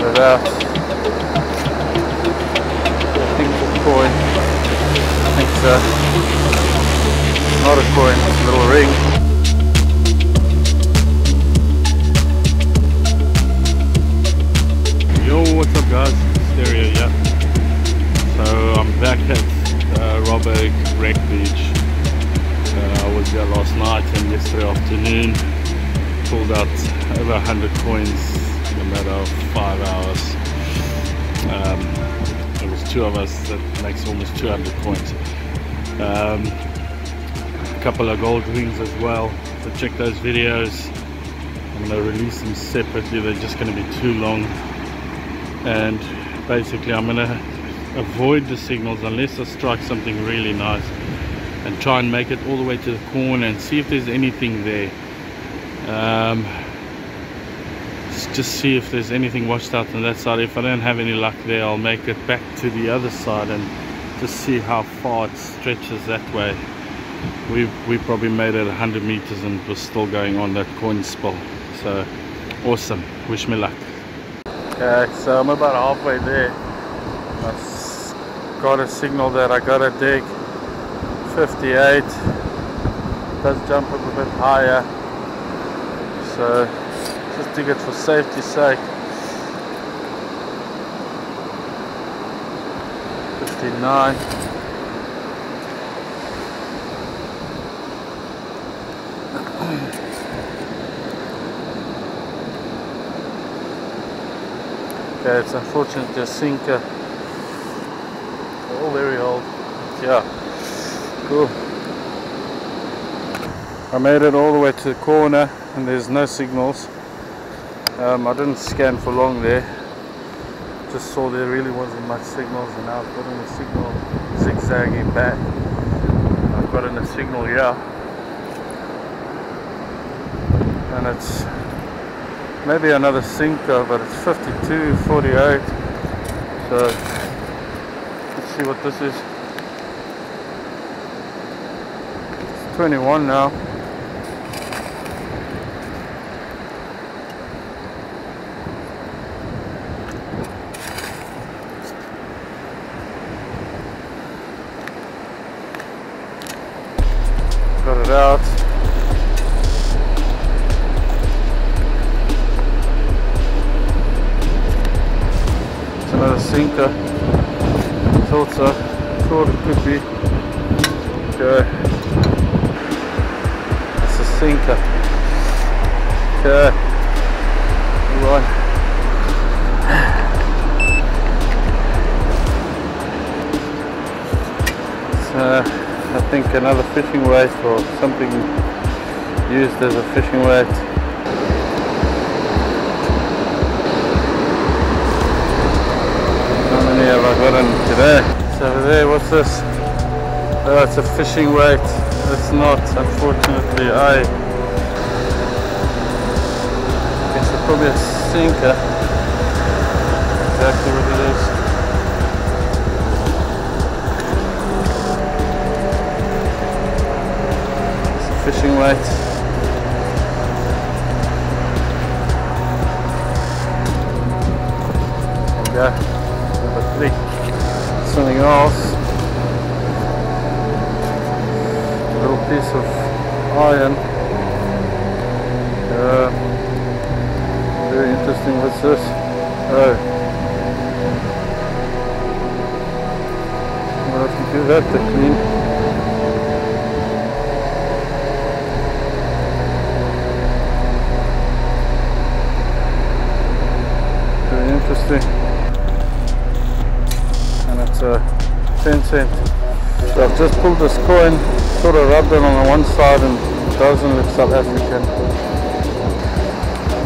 Got it out. I think it's a coin. I think so. Not a coin, it's a little ring. Yo, what's up guys? Stereo, yeah. So I'm back at Robberg Wreck Beach. I was there last night and yesterday afternoon. Pulled out over 100 coins in a matter of 5 hours. There was 2 of us, that makes almost 200 coins. A couple of gold rings as well, so check those videos. I'm going to release them separately, they're just going to be too long. And basically I'm going to avoid the signals unless I strike something really nice, and try and make it all the way to the corner and see if there's anything there. Just see if there's anything washed out on that side. If I don't have any luck there, I'll make it back to the other side and just see how far it stretches that way. We probably made it 100 meters and was still going on that coin spill. So awesome, wish me luck. Okay, so I'm about halfway there. I got a signal that I got a dig 58. Does jump up a bit higher, so just dig it for safety's sake. 59. Okay, it's unfortunately a sinker. All very old. Yeah, cool. I made it all the way to the corner and there's no signals. I didn't scan for long there. Just saw there really wasn't much signals, and now I've gotten a signal zigzagging back. I've gotten a signal here. And it's maybe another sinker, but it's 52.48. So let's see what this is. It's 21 now. Got it out. Another sinker. Thought so. Thought it could be. Okay. It's a sinker. Okay. Move on. It's I think another fishing weight, or something used as a fishing weight. How many have I got in today? It's over there, what's this? Oh, it's a fishing weight. It's not, unfortunately. I guess it's probably a sinker. Exactly what it is. It's a fishing weight. There we go. Something else, a little piece of iron. Very interesting. What's this? Oh, I'll have to do that to clean. Very interesting. And it's a 10 cent. So I've just pulled this coin, sort of rubbed it on the one side, and it doesn't look South African.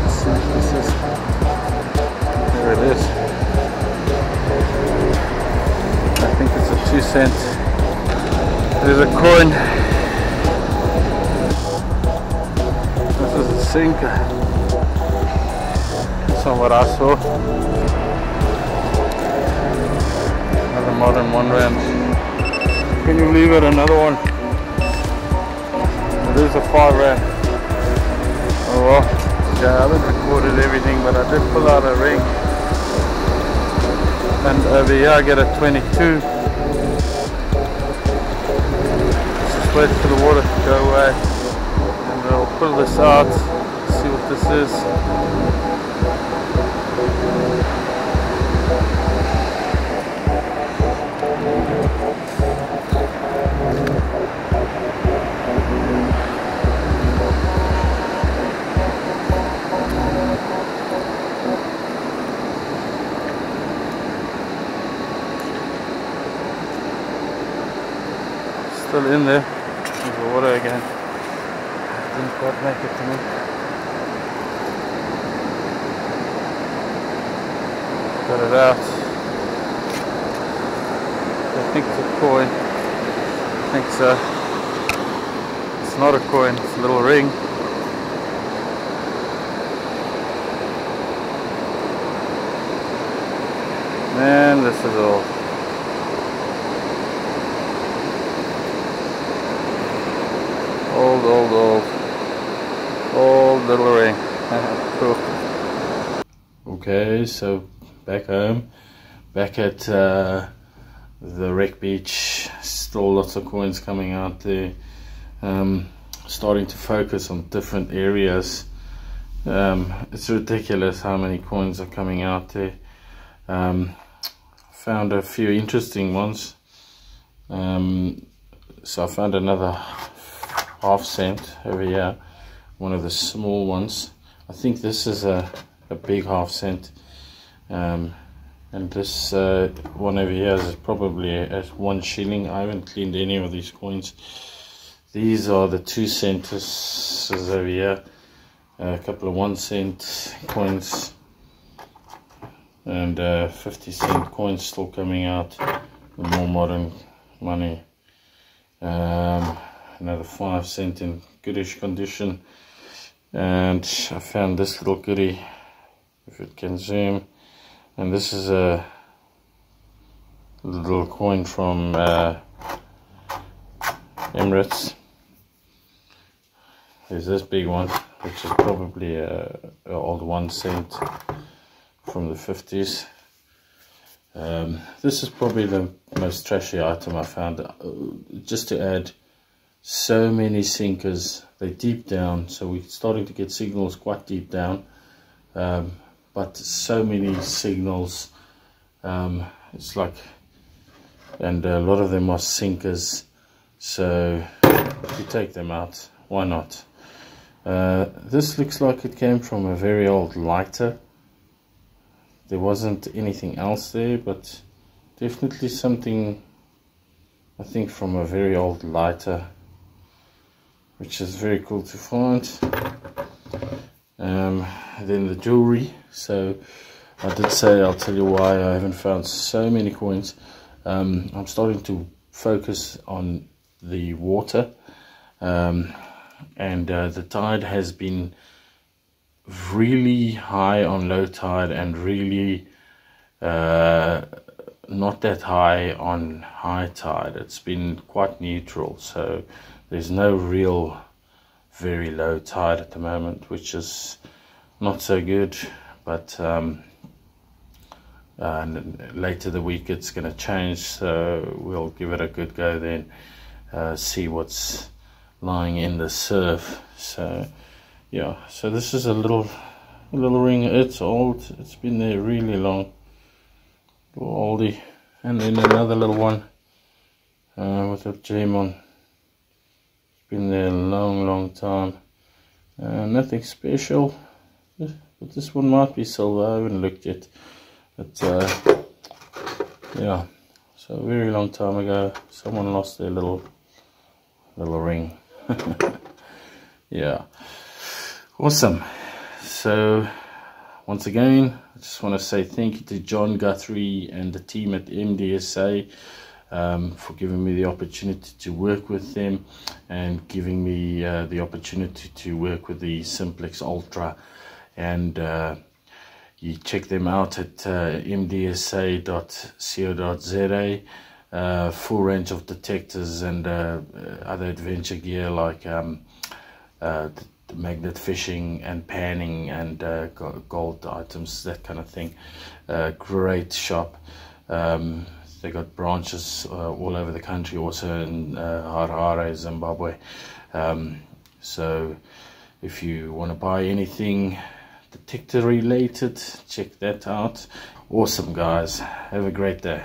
Let's see what this is. There it is. I think it's a 2 cent. There's a coin. This is a sinker. That's not what I saw. Modern 1 rand. Can you leave it? Another one. It is a 5 rand. Oh well. Yeah, I haven't recorded everything, but I did pull out a ring. and over here I get a 22. Just wait for the water to go away, and I'll pull this out, see what this is. Still in there. There's the water again. Didn't quite make it to me. Got it out. I think it's a coin. I think so. It's not a coin, it's a little ring. Man, this is old. Old little ring. Cool. Okay, so back home, back at the wreck beach, still lots of coins coming out there. Starting to focus on different areas. It's ridiculous how many coins are coming out there. Found a few interesting ones. So I found another half cent over here, one of the small ones. I think this is a big half cent, and this one over here is probably at 1 shilling. I haven't cleaned any of these coins. These are the 2 cents over here, a couple of 1 cent coins, and 50 cent coins still coming out, the more modern money. Another 5 cent in goodish condition, and I found this little goodie, if it can zoom, and this is a little coin from Emirates. There's this big one, which is probably a old 1 cent from the 50s. This is probably the most trashy item I found. Just to add, so many sinkers, they're deep down, so we're starting to get signals quite deep down, but so many signals, it's like, and a lot of them are sinkers, so if you take them out, why not? This looks like it came from a very old lighter. There wasn't anything else there, but definitely something, I think, from a very old lighter, which is very cool to find. Then the jewelry. So I did say I'll tell you why I haven't found so many coins. I'm starting to focus on the water, and the tide has been really high on low tide and really not that high on high tide. It's been quite neutral, so there's no real very low tide at the moment, which is not so good, but later the week it's going to change, so we'll give it a good go then, see what's lying in the surf. So yeah, so this is a little ring. It's old, it's been there really long, oldie. And then another little one with a gem on. It's been there a long time. Nothing special, but this one might be silver. I haven't looked yet, but yeah, so a very long time ago someone lost their little ring. Yeah, awesome. So once again, I just want to say thank you to John Guthrie and the team at MDSA for giving me the opportunity to work with them and giving me the opportunity to work with the Simplex Ultra. And you check them out at mdsa.co.za. Full range of detectors and other adventure gear like magnet fishing and panning and gold items, that kind of thing. Great shop. They got branches all over the country, also in Harare, Zimbabwe. So if you want to buy anything detector related, check that out. Awesome, guys. Have a great day.